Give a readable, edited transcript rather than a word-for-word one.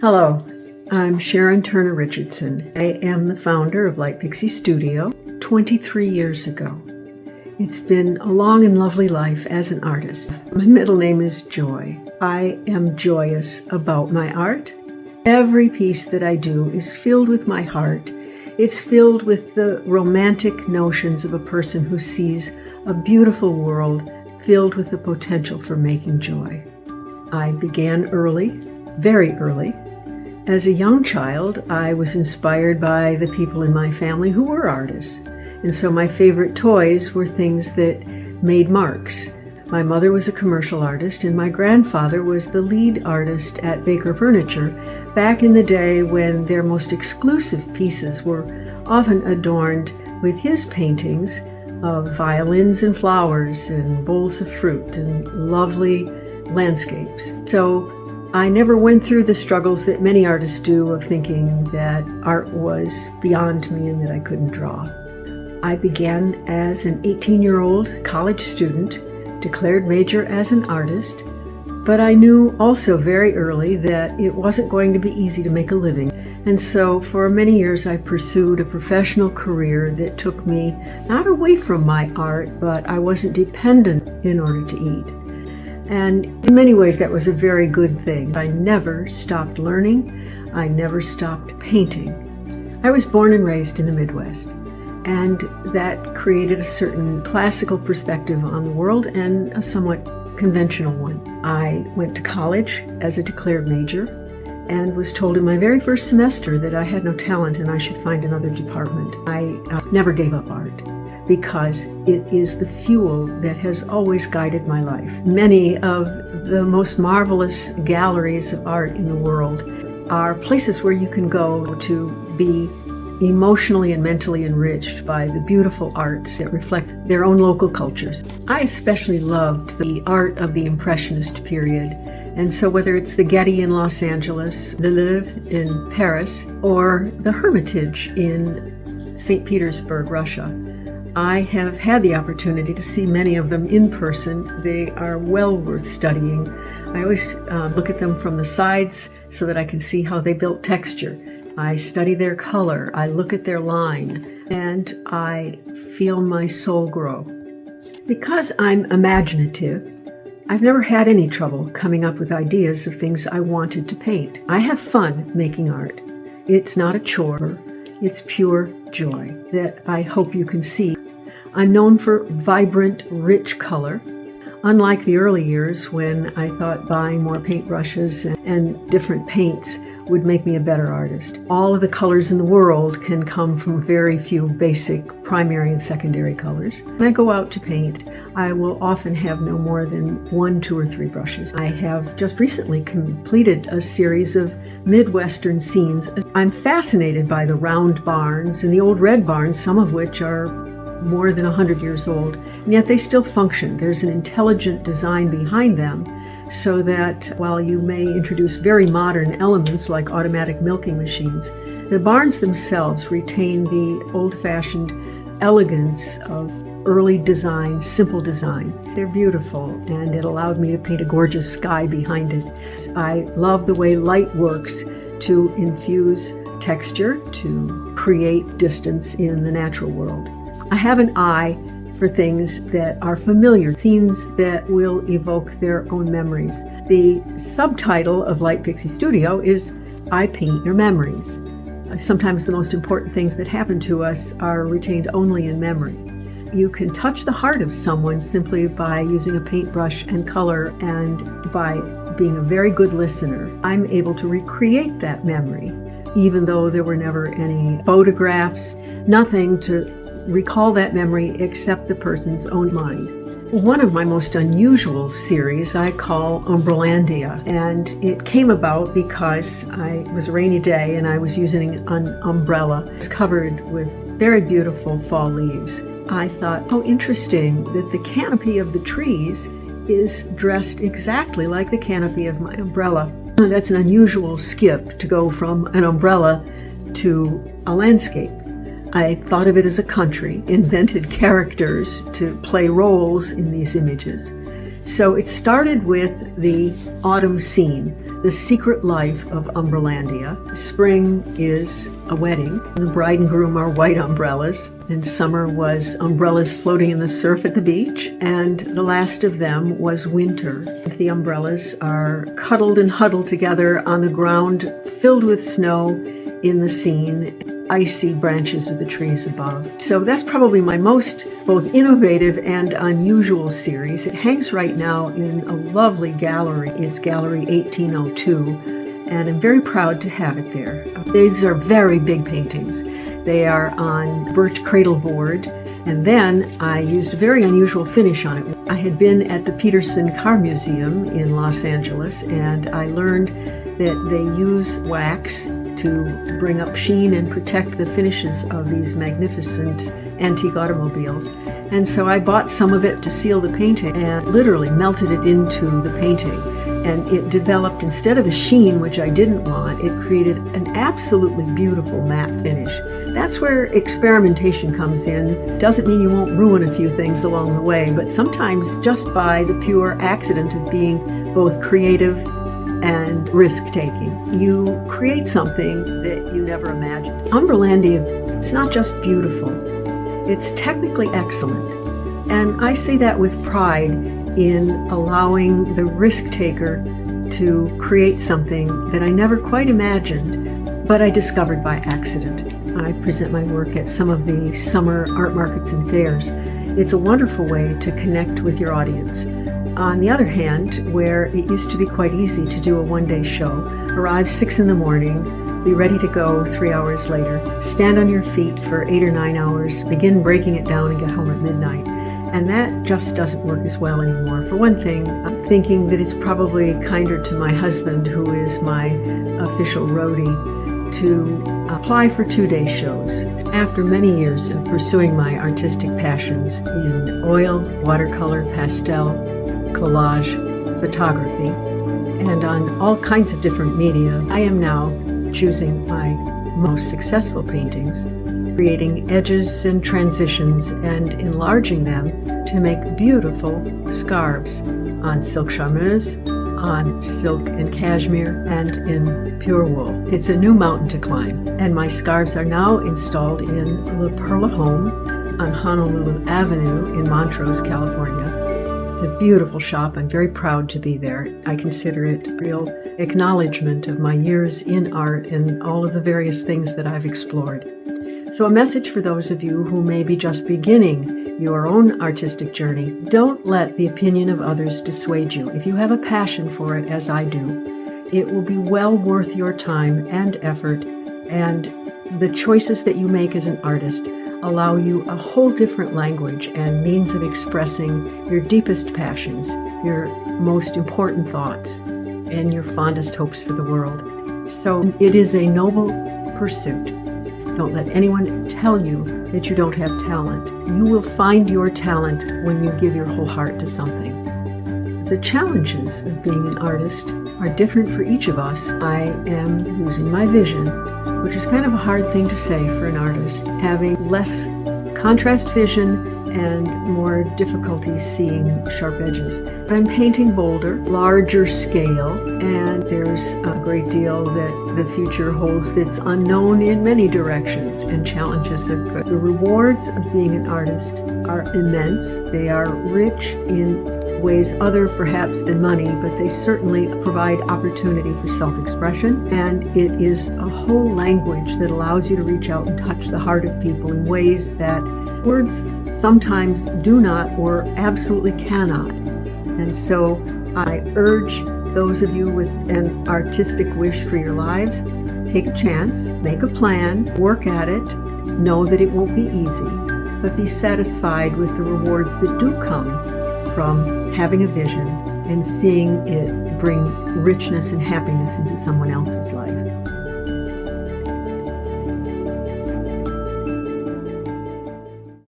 Hello, I'm Sharyn Turner Richardson. I am the founder of Light Pixie Studio 23 years ago. It's been a long and lovely life as an artist. My middle name is Joy. I am joyous about my art. Every piece that I do is filled with my heart. It's filled with the romantic notions of a person who sees a beautiful world filled with the potential for making joy. I began early, very early. As a young child, I was inspired by the people in my family who were artists. And so my favorite toys were things that made marks. My mother was a commercial artist, and my grandfather was the lead artist at Baker Furniture back in the day when their most exclusive pieces were often adorned with his paintings of violins and flowers and bowls of fruit and lovely landscapes. So I never went through the struggles that many artists do of thinking that art was beyond me and that I couldn't draw. I began as an 18-year-old college student, declared major as an artist, but I knew also very early that it wasn't going to be easy to make a living. And so for many years I pursued a professional career that took me not away from my art, but I wasn't dependent in order to eat. And in many ways that was a very good thing. I never stopped learning. I never stopped painting. I was born and raised in the Midwest, and that created a certain classical perspective on the world and a somewhat conventional one. I went to college as a declared major and was told in my very first semester that I had no talent and I should find another department. I never gave up art, because it is the fuel that has always guided my life. Many of the most marvelous galleries of art in the world are places where you can go to be emotionally and mentally enriched by the beautiful arts that reflect their own local cultures. I especially loved the art of the Impressionist period. And so whether it's the Getty in Los Angeles, the Louvre in Paris, or the Hermitage in St. Petersburg, Russia, I have had the opportunity to see many of them in person. They are well worth studying. I always look at them from the sides so that I can see how they built texture. I study their color, I look at their line, and I feel my soul grow. Because I'm imaginative, I've never had any trouble coming up with ideas of things I wanted to paint. I have fun making art. It's not a chore. It's pure joy that I hope you can see. I'm known for vibrant, rich color. Unlike the early years when I thought buying more paintbrushes and different paints would make me a better artist. All of the colors in the world can come from very few basic primary and secondary colors. When I go out to paint, I will often have no more than 1, 2, or 3 brushes. I have just recently completed a series of Midwestern scenes. I'm fascinated by the round barns and the old red barns, some of which are more than 100 years old, and yet they still function. There's an intelligent design behind them, so that while you may introduce very modern elements like automatic milking machines, the barns themselves retain the old-fashioned elegance of early design, simple design. They're beautiful, and it allowed me to paint a gorgeous sky behind it. I love the way light works to infuse texture, to create distance in the natural world. I have an eye for things that are familiar, scenes that will evoke their own memories. The subtitle of Light Pixie Studio is I Paint Your Memories. Sometimes the most important things that happen to us are retained only in memory. You can touch the heart of someone simply by using a paintbrush and color, and by being a very good listener. I'm able to recreate that memory, even though there were never any photographs, nothing to recall that memory except the person's own mind. One of my most unusual series I call Umbrellandia, and it came about because it was a rainy day and I was using an umbrella. It's covered with very beautiful fall leaves. I thought, how interesting that the canopy of the trees is dressed exactly like the canopy of my umbrella. That's an unusual skip to go from an umbrella to a landscape. I thought of it as a country, invented characters to play roles in these images, So it started with the autumn scene, the secret life of Umbrellandia. Spring is a wedding. The bride and groom are white umbrellas, and summer was umbrellas floating in the surf at the beach, and the last of them was winter. The umbrellas are cuddled and huddled together on the ground filled with snow in the scene, icy branches of the trees above. So that's probably my most both innovative and unusual series. It hangs right now in a lovely gallery. It's Gallery 1802, and I'm very proud to have it there. These are very big paintings. They are on birch cradle board, and then I used a very unusual finish on it. I had been at the Peterson Car Museum in Los Angeles, and I learned that they use wax to bring up sheen and protect the finishes of these magnificent antique automobiles. And so I bought some of it to seal the painting and literally melted it into the painting. And it developed, instead of a sheen, which I didn't want, it created an absolutely beautiful matte finish. That's where experimentation comes in. Doesn't mean you won't ruin a few things along the way, but sometimes just by the pure accident of being both creative and risk-taking, you create something that you never imagined. Umbrellandia, it's not just beautiful, it's technically excellent. And I say that with pride in allowing the risk-taker to create something that I never quite imagined, but I discovered by accident. I present my work at some of the summer art markets and fairs. It's a wonderful way to connect with your audience. On the other hand, where it used to be quite easy to do a one-day show, arrive 6 in the morning, be ready to go 3 hours later, stand on your feet for 8 or 9 hours, begin breaking it down and get home at midnight. And that just doesn't work as well anymore. For one thing, I'm thinking that it's probably kinder to my husband, who is my official roadie, to apply for 2-day shows. After many years of pursuing my artistic passions in oil, watercolor, pastel, collage, photography, and on all kinds of different media, I am now choosing my most successful paintings, creating edges and transitions and enlarging them to make beautiful scarves on silk charmeuse, on silk and cashmere, and in pure wool. It's a new mountain to climb, and my scarves are now installed in La Perla Home on Honolulu Avenue in Montrose, California. It's a beautiful shop. I'm very proud to be there. I consider it a real acknowledgement of my years in art and all of the various things that I've explored. So a message for those of you who may be just beginning your own artistic journey: don't let the opinion of others dissuade you. If you have a passion for it, as I do, it will be well worth your time and effort, and the choices that you make as an artist allow you a whole different language and means of expressing your deepest passions, your most important thoughts, and your fondest hopes for the world. So it is a noble pursuit. Don't let anyone tell you that you don't have talent. You will find your talent when you give your whole heart to something. The challenges of being an artist are different for each of us. I am losing my vision, which is kind of a hard thing to say for an artist, having less contrast vision and more difficulty seeing sharp edges. I'm painting bolder, larger scale, and there's a great deal that the future holds that's unknown in many directions, and challenges are good. The rewards of being an artist are immense. They are rich in ways other perhaps than money, but they certainly provide opportunity for self-expression, and it is a whole language that allows you to reach out and touch the heart of people in ways that words sometimes do not or absolutely cannot. And so I urge those of you with an artistic wish for your lives, take a chance, make a plan, work at it, know that it won't be easy, but be satisfied with the rewards that do come from having a vision and seeing it bring richness and happiness into someone else's life.